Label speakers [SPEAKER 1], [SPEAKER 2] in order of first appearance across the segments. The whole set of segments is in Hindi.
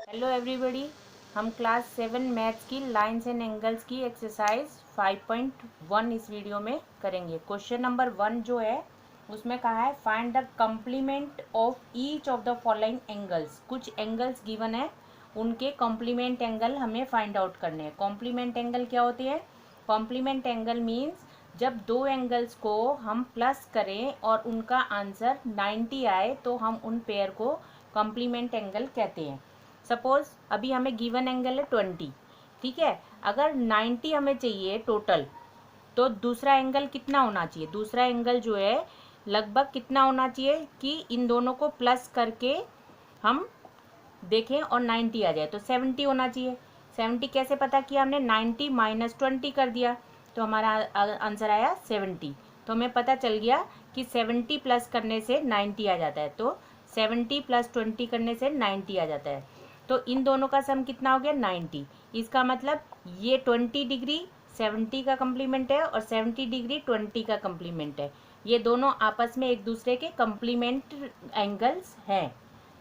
[SPEAKER 1] हेलो एवरीबॉडी, हम क्लास 7 मैथ्स की लाइंस एंड एंगल्स की एक्सरसाइज 5.1 इस वीडियो में करेंगे। क्वेश्चन नंबर 1 जो है उसमें कहा है find the complement of each of the following angles. कुछ एंगल्स गिवन है, उनके कॉम्प्लीमेंट एंगल हमें फाइंड आउट करने हैं। कॉम्प्लीमेंट एंगल क्या होती है? कॉम्प्लीमेंट एंगल मीन्स जब दो एंगल्स को हम प्लस करें और उनका आंसर 90 आए तो हम उन पेयर को कॉम्प्लीमेंट एंगल कहते हैं। सपोज अभी हमें गिवन एंगल है 20, ठीक है। अगर 90 हमें चाहिए टोटल, तो दूसरा एंगल कितना होना चाहिए? दूसरा एंगल जो है लगभग कितना होना चाहिए कि इन दोनों को प्लस करके हम देखें और 90 आ जाए, तो 70 होना चाहिए। 70 कैसे पता किया हमने? 90 माइनस 20 कर दिया तो हमारा आंसर आया 70। तो हमें पता चल गया कि 70 प्लस करने से 90 आ जाता है, तो 70 प्लस 20 करने से 90 आ जाता है। तो इन दोनों का सम कितना हो गया? 90। इसका मतलब ये 20 डिग्री 70 का कम्प्लीमेंट है और 70 डिग्री 20 का कम्प्लीमेंट है। ये दोनों आपस में एक दूसरे के कम्प्लीमेंट एंगल्स हैं।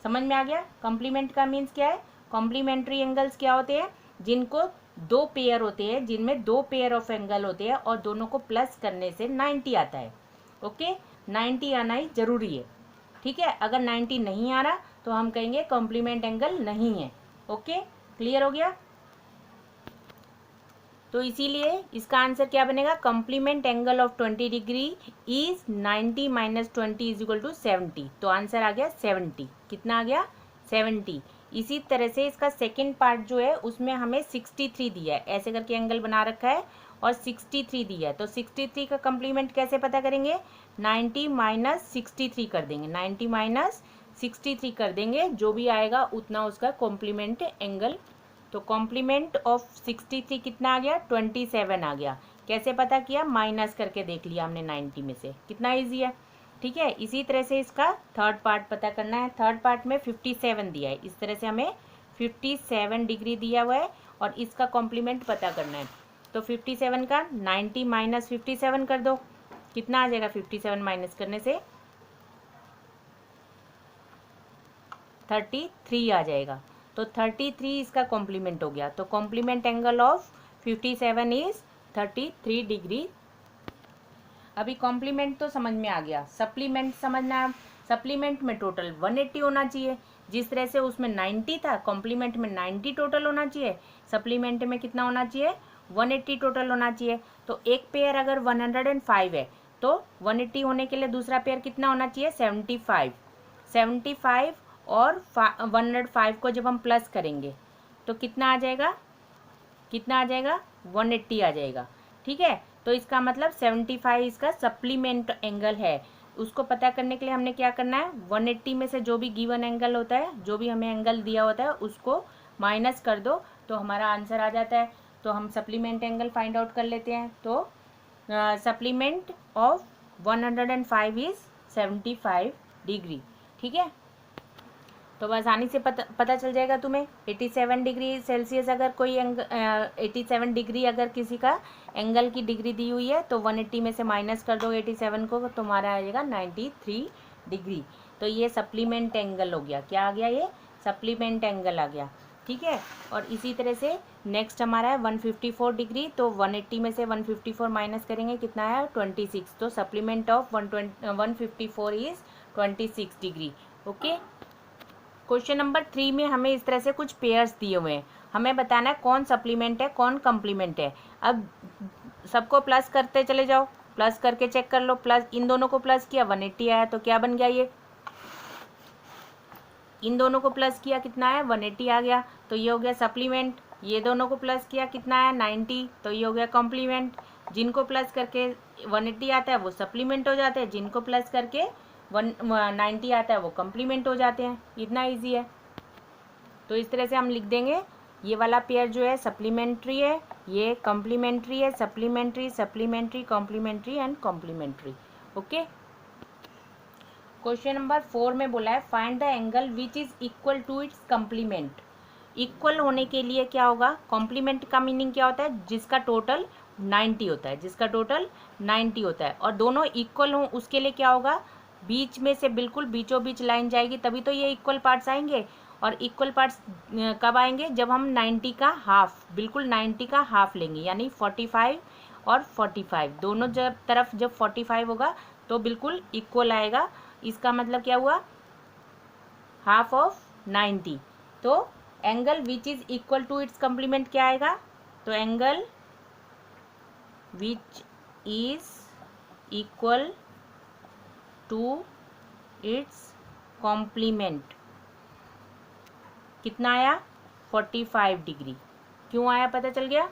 [SPEAKER 1] समझ में आ गया? कॉम्प्लीमेंट का मीन्स क्या है? कॉम्प्लीमेंट्री एंगल्स क्या होते हैं? जिनको दो पेयर होते हैं, जिनमें दो पेयर ऑफ एंगल होते हैं और दोनों को प्लस करने से 90 आता है। ओके, 90 आना ही जरूरी है, ठीक है। अगर 90 नहीं आ रहा तो हम कहेंगे कॉम्प्लीमेंट एंगल नहीं है। ओके, क्लियर हो गया? तो इसीलिए इसका आंसर क्या बनेगा? Complement angle of 20 degree is 90 minus 20 is equal to 70। तो आंसर आ गया 70। कितना आ गया? 70। इसी तरह से इसका सेकेंड पार्ट जो है उसमें हमें 63 दिया है, ऐसे करके एंगल बना रखा है और 63 दिया है। तो 63 का कम्प्लीमेंट कैसे पता करेंगे? 90 माइनस 63 कर देंगे, 90 माइनस 63 कर देंगे, जो भी आएगा उतना उसका कॉम्प्लीमेंट एंगल। तो कॉम्प्लीमेंट ऑफ 63 कितना आ गया? 27 आ गया। कैसे पता किया? माइनस करके देख लिया हमने 90 में से। कितना ईजी है, ठीक है। इसी तरह से इसका थर्ड पार्ट पता करना है। थर्ड पार्ट में 57 दिया है, इस तरह से हमें 57 डिग्री दिया हुआ है और इसका कॉम्प्लीमेंट पता करना है। तो 57 का 90 माइनस 57 कर दो, कितना आ जाएगा? 57 माइनस करने से 33 आ जाएगा। तो 33 इसका कॉम्प्लीमेंट हो गया। तो complement angle of 57 is 33 degree. अभी कॉम्प्लीमेंट तो समझ में आ गया, सप्लीमेंट समझना है। सप्लीमेंट में टोटल 180 होना चाहिए। जिस तरह से उसमें 90 था, कॉम्प्लीमेंट में 90 टोटल होना चाहिए, सप्लीमेंट में कितना होना चाहिए? 180 टोटल होना चाहिए। तो एक पेयर अगर 105 है तो 180 होने के लिए दूसरा पेयर कितना होना चाहिए? 75। 75 और 105 को जब हम प्लस करेंगे तो कितना आ जाएगा? कितना आ जाएगा? 180 आ जाएगा, ठीक है। तो इसका मतलब 75 इसका सप्लीमेंट एंगल है। उसको पता करने के लिए हमने क्या करना है? 180 में से जो भी गिवन एंगल होता है, जो भी हमें एंगल दिया होता है, उसको माइनस कर दो तो हमारा आंसर आ जाता है। तो हम सप्लीमेंट एंगल फाइंड आउट कर लेते हैं। तो सप्लीमेंट ऑफ 105 इज 75 डिग्री, ठीक है। तो आसानी से पता चल जाएगा तुम्हें। 87 डिग्री सेल्सियस अगर कोई 87 डिग्री अगर किसी का एंगल की डिग्री दी हुई है तो 180 में से माइनस कर दो 87 को, तो तुम्हारा आ जाएगा 93 डिग्री। तो ये सप्लीमेंट एंगल हो गया। क्या आ गया? ये सप्लीमेंट एंगल आ गया, ठीक है। और इसी तरह से नेक्स्ट हमारा है 154 डिग्री। तो 180 में से 154 माइनस करेंगे, कितना है? 26। तो supplement of 154 is 26 degree. Okay. Question number 3 में हमें इस तरह से कुछ पेयर्स दिए हुए हैं, हमें बताना है कौन सप्लीमेंट है कौन कम्प्लीमेंट है। अब सबको प्लस करते चले जाओ, प्लस करके चेक कर लो। प्लस इन दोनों को प्लस किया 180 आया, तो क्या बन गया? ये इन दोनों को प्लस किया, कितना है? 180 आ गया, तो ये हो गया सप्लीमेंट। ये दोनों को प्लस किया, कितना है? 90, तो ये हो गया कॉम्प्लीमेंट। जिनको प्लस करके 180 आता है वो सप्लीमेंट हो जाते हैं, जिनको प्लस करके 90 आता है वो कम्प्लीमेंट हो जाते हैं। इतना ईजी है। तो इस तरह से हम लिख देंगे, ये वाला पेयर जो है सप्लीमेंट्री है, ये कॉम्प्लीमेंट्री है, supplementary supplementary complementary and complementary. Okay. Question number 4 में बोला है find the angle which is equal to its complement. Equal होने के लिए क्या होगा? कॉम्प्लीमेंट का मीनिंग क्या होता है? जिसका टोटल 90 होता है, जिसका टोटल 90 होता है और दोनों इक्वल हों उसके लिए क्या होगा? बीच में से बिल्कुल बीचों बीच लाइन जाएगी, तभी तो ये इक्वल पार्ट्स आएंगे। और इक्वल पार्ट्स कब आएंगे? जब हम 90 का हाफ, बिल्कुल 90 का हाफ लेंगे, यानी 45 और 45 दोनों तरफ जब 45 होगा तो बिल्कुल इक्वल आएगा। इसका मतलब क्या हुआ? Half of 90। तो angle which is equal to its complement क्या आएगा? तो angle which is equal to its complement कितना आया? 45 डिग्री। क्यों आया पता चल गया?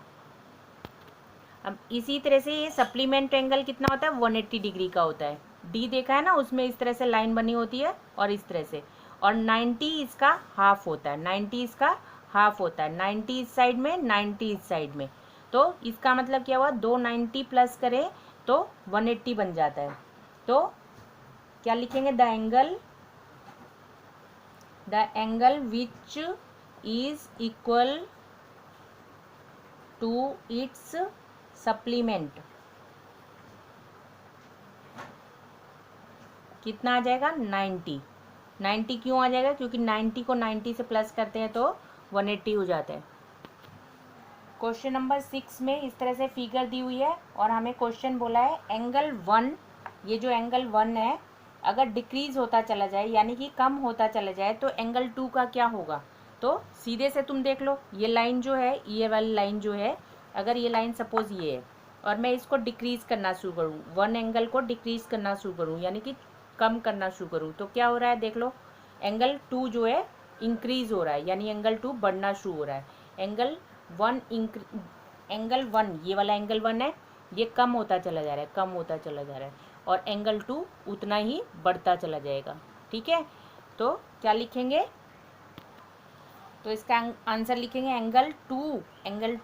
[SPEAKER 1] अब इसी तरह से ये सप्लीमेंट एंगल कितना होता है? 180 डिग्री का होता है। डी देखा है ना, उसमें इस तरह से लाइन बनी होती है और इस तरह से, और 90 इसका हाफ होता है। 90 इसका हाफ होता है, 90 इस साइड में, 90 इस साइड में। तो इसका मतलब क्या हुआ? 290 प्लस करें तो 180 बन जाता है। तो क्या लिखेंगे? The angle which is equal to its supplement कितना आ जाएगा? 90। 90 क्यों आ जाएगा? क्योंकि 90 को 90 से प्लस करते हैं तो 180 हो जाता है। क्वेश्चन नंबर 6 में इस तरह से फिगर दी हुई है और हमें क्वेश्चन बोला है एंगल 1, ये जो एंगल 1 है अगर डिक्रीज होता चला जाए यानी कि कम होता चला जाए तो एंगल 2 का क्या होगा? तो सीधे से तुम देख लो, ये लाइन जो है, ये वाली लाइन जो है, अगर ये लाइन सपोज ये है और मैं इसको डिक्रीज करना शुरू करूँ, 1 एंगल को डिक्रीज करना शुरू करूँ यानी कि कम करना शुरू करूँ, तो क्या हो रहा है? देख लो, एंगल 2 जो है इंक्रीज हो रहा है, यानी एंगल 2 बढ़ना शुरू हो रहा है। एंगल 1 ये वाला एंगल 1 है, ये कम होता चला जा रहा है, कम होता चला जा रहा है, और एंगल 2 उतना ही बढ़ता चला जाएगा। ठीक है, तो क्या लिखेंगे? तो इसका आंसर लिखेंगे angle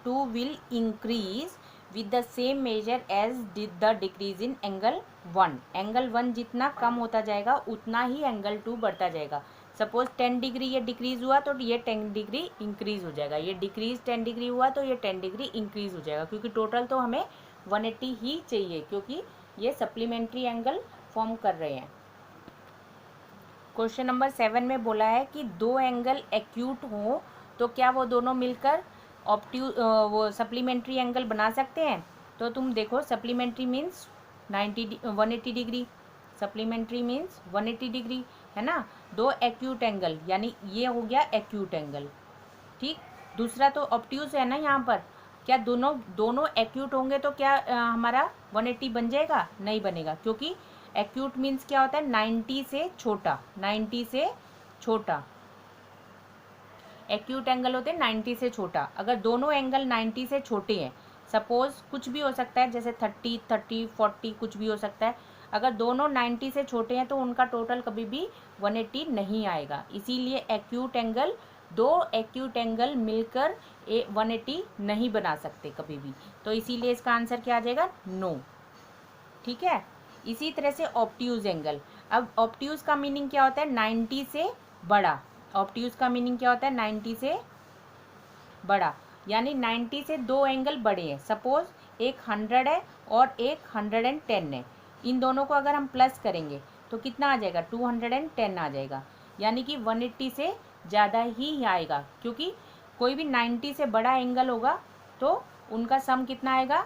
[SPEAKER 1] 2 will increase with the same measure as the decrease in angle 1। Angle 1 जितना कम होता जाएगा उतना ही एंगल 2 बढ़ता जाएगा। सपोज 10 डिग्री ये डिक्रीज हुआ तो ये 10 डिग्री इंक्रीज हो जाएगा, ये डिक्रीज 10 डिग्री हुआ तो ये 10 डिग्री इंक्रीज हो जाएगा, क्योंकि टोटल तो हमें 180 ही चाहिए, क्योंकि ये सप्लीमेंट्री एंगल फॉर्म कर रहे हैं। क्वेश्चन नंबर 7 में बोला है कि दो एंगल एक्यूट हो तो क्या वो दोनों मिलकर वो सप्लीमेंट्री एंगल बना सकते हैं? तो तुम देखो, supplementary means 180 degree, supplementary means 180 degree, है ना। दो एक्यूट एंगल यानी ये हो गया एक्यूट एंगल, ठीक। दूसरा तो ऑब्ट्यूज है ना यहाँ पर, क्या दोनों एक्यूट होंगे तो क्या हमारा 180 बन जाएगा? नहीं बनेगा, क्योंकि एक्यूट मीन्स क्या होता है? 90 से छोटा, 90 से छोटा एक्यूट एंगल होते हैं 90 से छोटा। अगर दोनों एंगल 90 से छोटे हैं, सपोज कुछ भी हो सकता है, जैसे 30, 40 कुछ भी हो सकता है, अगर दोनों 90 से छोटे हैं तो उनका टोटल कभी भी 180 नहीं आएगा। इसीलिए एक्यूट एंगल, दो एक्यूट एंगल मिलकर 180 नहीं बना सकते कभी भी, तो इसीलिए इसका आंसर क्या आ जाएगा? नो। ठीक है, इसी तरह से ऑब्ट्यूज एंगल। अब ऑब्ट्यूज का मीनिंग क्या होता है? 90 से बड़ा। ऑब्ट्यूज का मीनिंग क्या होता है? 90 से बड़ा, यानी 90 से दो एंगल बड़े हैं। सपोज एक 100 है और एक 110 है, इन दोनों को अगर हम प्लस करेंगे तो कितना आ जाएगा? 210 आ जाएगा, यानी कि 180 से ज़्यादा ही आएगा, क्योंकि कोई भी 90 से बड़ा एंगल होगा तो उनका सम कितना आएगा?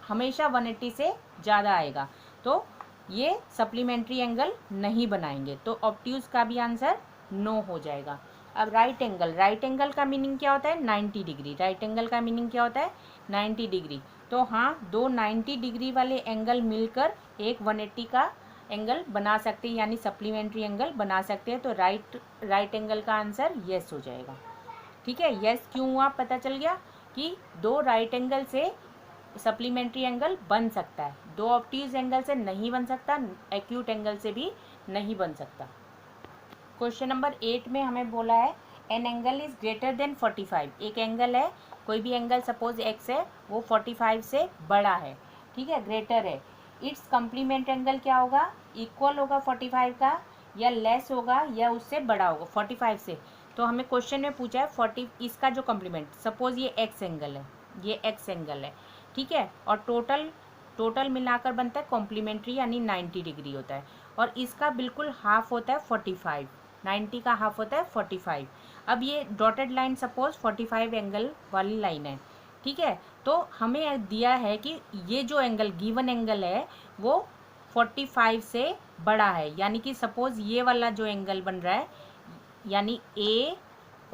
[SPEAKER 1] हमेशा 180 से ज़्यादा आएगा, तो ये सप्लीमेंट्री एंगल नहीं बनाएंगे, तो ऑब्ट्यूज का भी आंसर नो हो जाएगा। अब राइट एंगल, राइट एंगल का मीनिंग क्या होता है? 90 डिग्री। राइट एंगल का मीनिंग क्या होता है? 90 डिग्री। तो हाँ, दो 90 डिग्री वाले एंगल मिलकर एक 180 का एंगल बना सकते हैं, यानी सप्लीमेंट्री एंगल बना सकते हैं, तो राइट एंगल का आंसर यस हो जाएगा। ठीक है, यस क्यों हुआ पता चल गया कि दो राइट एंगल से सप्लीमेंट्री एंगल बन सकता है, दो ऑब्ट्यूज एंगल से नहीं बन सकता, एक्यूट एंगल से भी नहीं बन सकता। क्वेश्चन नंबर 8 में हमें बोला है an angle is greater than 45। एक एंगल है, कोई भी एंगल सपोज एक्स है, वो 45 से बड़ा है, ठीक है, ग्रेटर है। इट्स कम्प्लीमेंट एंगल क्या होगा? इक्वल होगा 45 का, या लेस होगा, या उससे बड़ा होगा 45 से। तो हमें क्वेश्चन में पूछा है 40, इसका जो कम्प्लीमेंट, सपोज ये एक्स एंगल है, ये एक्स एंगल है, ठीक है, और टोटल मिलाकर बनता है कॉम्प्लीमेंट्री, यानी 90 डिग्री होता है, और इसका बिल्कुल हाफ होता है 45। 90 का हाफ होता है 45। अब ये डॉटेड लाइन सपोज 45 एंगल वाली लाइन है, ठीक है। तो हमें दिया है कि ये जो एंगल गिवन एंगल है वो 45 से बड़ा है, यानी कि सपोज ये वाला जो एंगल बन रहा है, यानी ए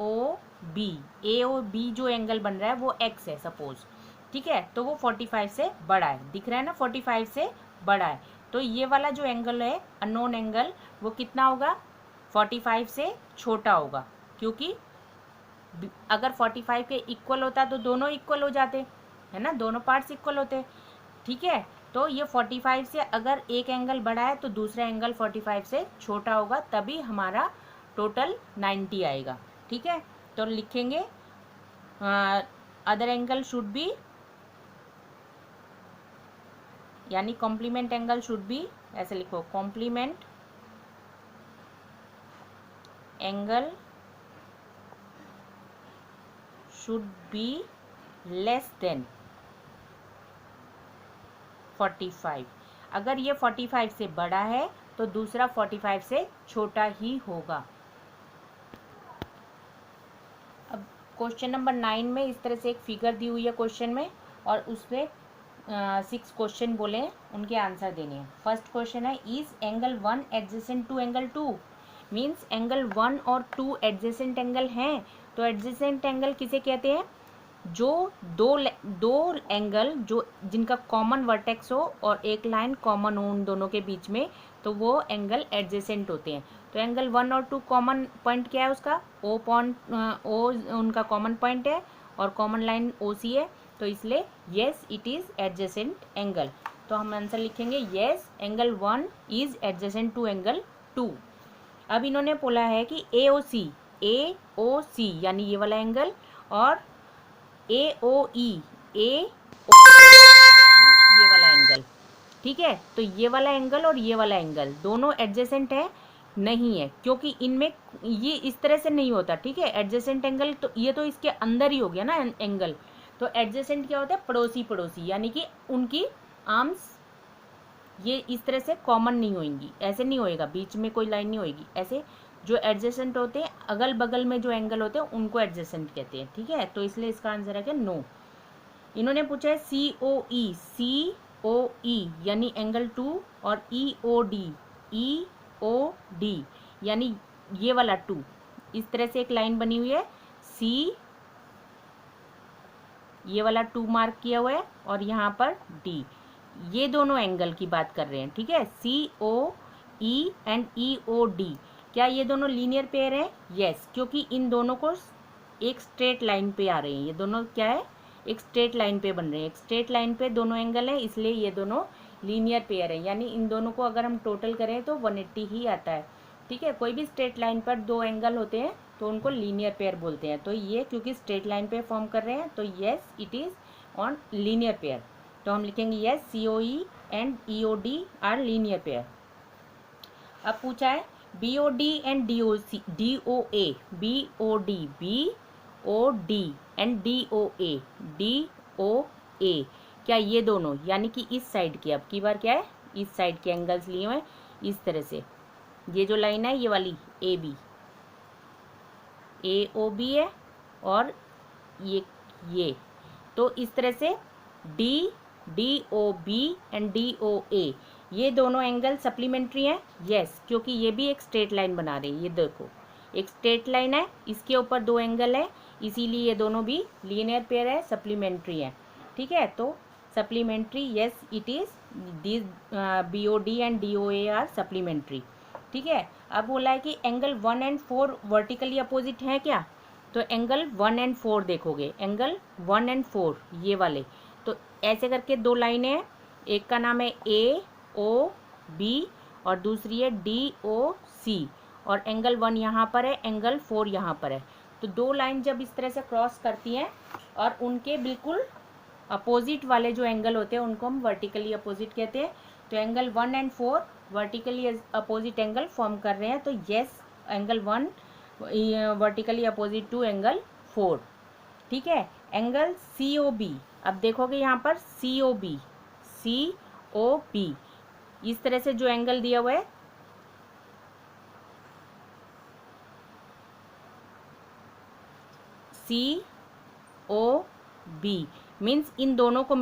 [SPEAKER 1] ओ बी जो एंगल बन रहा है वो एक्स है सपोज, ठीक है। तो वो 45 से बड़ा है, दिख रहा है ना, 45 से बड़ा है। तो ये वाला जो एंगल है अननोन एंगल, वो कितना होगा, 45 से छोटा होगा, क्योंकि अगर 45 के इक्वल होता तो दोनों इक्वल हो जाते, है ना, दोनों पार्ट्स इक्वल होते, ठीक है। तो ये 45 से अगर एक एंगल बड़ा है तो दूसरा एंगल 45 से छोटा होगा, तभी हमारा टोटल 90 आएगा, ठीक है। तो लिखेंगे अदर एंगल शुड बी, यानी कॉम्प्लीमेंट एंगल शुड बी, ऐसे लिखो, complement angle should be less than 45। अगर ये 45 से बड़ा है तो दूसरा 45 से छोटा ही होगा। अब क्वेश्चन नंबर 9 में इस तरह से एक फिगर दी हुई है क्वेश्चन में, और उसमें 6 क्वेश्चन बोले हैं, उनके आंसर देने हैं। फर्स्ट क्वेश्चन है, is angle 1 adjacent to angle 2, means angle 1 और 2 एडजेसेंट एंगल हैं। तो एडजेसेंट एंगल किसे कहते हैं, जो दो एंगल जो जिनका कॉमन वर्टेक्स हो और एक लाइन कॉमन हो उन दोनों के बीच में, तो वो एंगल एडजेसेंट होते हैं। तो एंगल 1 और 2 कॉमन पॉइंट क्या है उसका, ओ उनका कॉमन पॉइंट है और कॉमन लाइन ओ सी है, तो इसलिए yes it is adjacent angle. तो हम आंसर लिखेंगे yes angle 1 is adjacent to angle 2। अब इन्होंने बोला है कि ए ओ सी यानी ये वाला एंगल, और ए ओ ई ये वाला एंगल, ठीक है। तो ये वाला एंगल और ये वाला एंगल दोनों एडजेसेंट है, नहीं है, क्योंकि इनमें ये इस तरह से नहीं होता, ठीक है। एडजेसेंट एंगल तो ये तो इसके अंदर ही हो गया ना एंगल। तो एडजेसेंट क्या होता है, पड़ोसी पड़ोसी, यानी कि उनकी आर्म्स ये इस तरह से कॉमन नहीं होंगी, ऐसे नहीं होएगा, बीच में कोई लाइन नहीं होएगी, ऐसे जो एडजेसेंट होते हैं अगल बगल में जो एंगल होते हैं उनको एडजेसेंट कहते हैं, ठीक है। तो इसलिए इसका आंसर है कि नो। इन्होंने पूछा है सी ओ ई यानी एंगल 2, और ई ओ डी यानी ये वाला 2, इस तरह से एक लाइन बनी हुई है, सी ये वाला 2 मार्क किया हुआ है और यहाँ पर डी, ये दोनों एंगल की बात कर रहे हैं, ठीक है। सी O E and E O D, क्या ये दोनों लीनियर पेयर हैं, यस, क्योंकि इन दोनों को एक स्ट्रेट लाइन पे आ रहे हैं, ये दोनों क्या है, एक स्ट्रेट लाइन पे बन रहे हैं, एक स्ट्रेट लाइन पे दोनों एंगल हैं, इसलिए ये दोनों लीनियर पेयर है, यानी इन दोनों को अगर हम टोटल करें तो 180 ही आता है, ठीक है। कोई भी स्ट्रेट लाइन पर दो एंगल होते हैं तो उनको लीनियर पेयर बोलते हैं। तो ये क्योंकि स्ट्रेट लाइन पे फॉर्म कर रहे हैं तो yes it is on linear pair. तो हम लिखेंगे yes C O E and E O D are linear pair. अब पूछा है B O D and D O A, B O D and D O A, क्या ये दोनों, यानी कि इस साइड के, अब की बार क्या है, इस साइड के एंगल्स लिए हुए हैं इस तरह से, ये जो लाइन है ये वाली ए ओ बी है, और ये तो इस तरह से D O B and D O A, ये दोनों एंगल सप्लीमेंट्री हैं, यस, क्योंकि ये भी एक स्ट्रेट लाइन बना रहे हैं, ये देखो एक स्ट्रेट लाइन है, इसके ऊपर दो एंगल है, इसीलिए ये दोनों भी लीनियर पेयर है, सप्लीमेंट्री है, ठीक है। तो supplementary, yes it is this B O D and D O A are supplementary, ठीक है। अब बोला है कि एंगल 1 एंड 4 वर्टिकली अपोजिट हैं क्या, तो एंगल 1 एंड 4 देखोगे, एंगल 1 एंड 4 ये वाले, तो ऐसे करके दो लाइनें हैं, एक का नाम है ए ओ बी और दूसरी है डी ओ सी, और एंगल 1 यहाँ पर है, एंगल 4 यहाँ पर है। तो दो लाइन जब इस तरह से क्रॉस करती हैं और उनके बिल्कुल अपोजिट वाले जो एंगल होते हैं उनको हम वर्टिकली अपोजिट कहते हैं। तो angle 1 and 4 vertically opposite angle form कर रहे हैं, तो yes angle 1 vertically opposite to angle 4, ठीक है। एंगल सी ओ बी, अब देखोगे यहाँ पर सी ओ बी इस तरह से जो एंगल दिया हुआ है, COB मीन्स इन दोनों को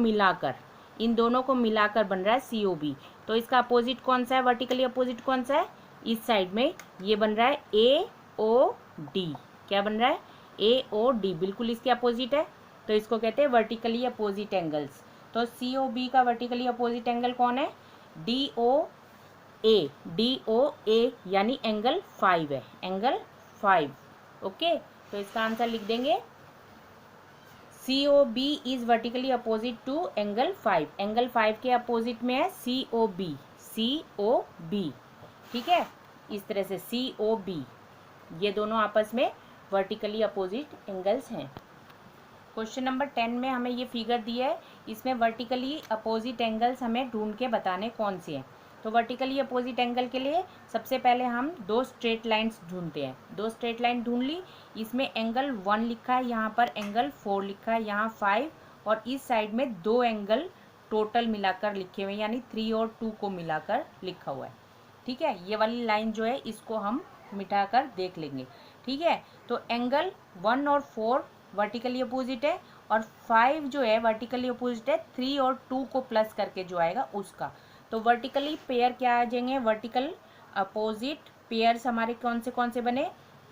[SPEAKER 1] मिलाकर बन रहा है COB। तो इसका अपोजिट कौन सा है, वर्टिकली अपोजिट कौन सा है, इस साइड में ये बन रहा है AOD। क्या बन रहा है, AOD, बिल्कुल इसके अपोजिट है। तो इसको कहते हैं वर्टिकली अपोजिट एंगल्स। तो COB का वर्टिकली अपोजिट एंगल कौन है, DOA यानी एंगल 5 है, एंगल 5। ओके, तो इसका आंसर लिख देंगे COB is vertically opposite to angle 5। Angle 5 के अपोजिट में है COB। ठीक है, इस तरह से COB, ये दोनों आपस में वर्टिकली अपोजिट एंगल्स हैं। क्वेश्चन नंबर 10 में हमें ये फिगर दिया है, इसमें वर्टिकली अपोजिट एंगल्स हमें ढूंढ के बताने कौन से हैं। तो वर्टिकली अपोजिट एंगल के लिए सबसे पहले हम दो स्ट्रेट लाइंस ढूंढते हैं। दो स्ट्रेट लाइन ढूंढ ली, इसमें एंगल 1 लिखा है, यहाँ पर एंगल 4 लिखा है, यहाँ 5, और इस साइड में दो एंगल टोटल मिलाकर लिखे हुए हैं, यानी 3 और 2 को मिलाकर लिखा हुआ है। ठीक है, ये वाली लाइन जो है इसको हम मिटाकर देख लेंगे। ठीक है, तो एंगल 1 और 4 वर्टिकली अपोजिट है, और 5 जो है वर्टिकली अपोजिट है 3 और 2 को प्लस करके जो आएगा उसका। तो वर्टिकली पेयर क्या आ जाएंगे, वर्टिकल अपोजिट पेयर्स हमारे कौन से बने,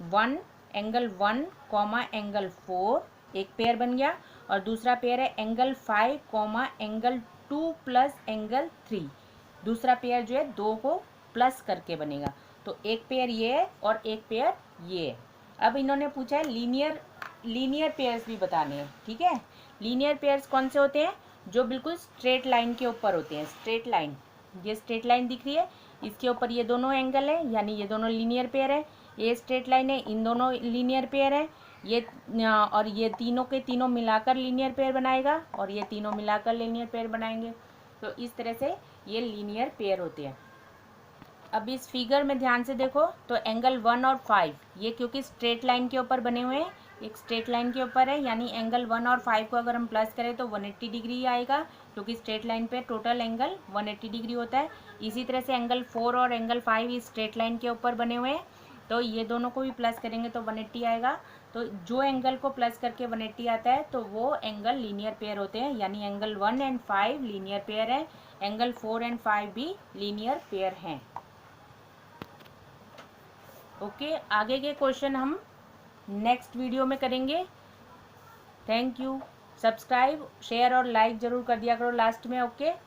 [SPEAKER 1] 1 एंगल 1 कॉमा एंगल 4 एक पेयर बन गया, और दूसरा पेयर है angle 5 comma angle 2 plus angle 3। दूसरा पेयर जो है 2 को प्लस करके बनेगा। तो एक पेयर ये है और एक पेयर ये है। अब इन्होंने पूछा है लीनियर पेयर्स भी बताने हैं। ठीक है, लीनियर पेयर्स कौन से होते हैं, जो बिल्कुल स्ट्रेट लाइन के ऊपर होते हैं। स्ट्रेट लाइन, ये स्ट्रेट लाइन दिख रही है, इसके ऊपर ये दोनों एंगल है, यानी ये दोनों लीनियर पेयर है। ये स्ट्रेट लाइन है, इन दोनों लीनियर पेयर है। ये और ये तीनों के तीनों मिलाकर लीनियर पेयर बनाएगा, और ये तीनों मिलाकर लीनियर पेयर बनाएंगे। तो इस तरह से ये लीनियर पेयर होते हैं। अब इस फिगर में ध्यान से देखो, तो एंगल 1 और 5 ये क्योंकि स्ट्रेट लाइन के ऊपर बने हुए हैं, एक स्ट्रेट लाइन के ऊपर है, यानी एंगल 1 और 5 को अगर हम प्लस करें तो 180 डिग्री आएगा, क्योंकि स्ट्रेट लाइन पे टोटल एंगल 180 डिग्री होता है। इसी तरह से एंगल 4 और एंगल 5 इस स्ट्रेट लाइन के ऊपर बने हुए हैं, तो ये दोनों को भी प्लस करेंगे तो 180 आएगा। तो जो एंगल को प्लस करके 180 आता है तो वो एंगल लीनियर पेयर होते हैं, यानी एंगल 1 एंड 5 लीनियर पेयर है, एंगल 4 एंड 5 भी लीनियर पेयर हैं। ओके, आगे के क्वेश्चन हम नेक्स्ट वीडियो में करेंगे। Thank you. सब्सक्राइब, शेयर और लाइक ज़रूर कर दिया करो लास्ट में। ओके।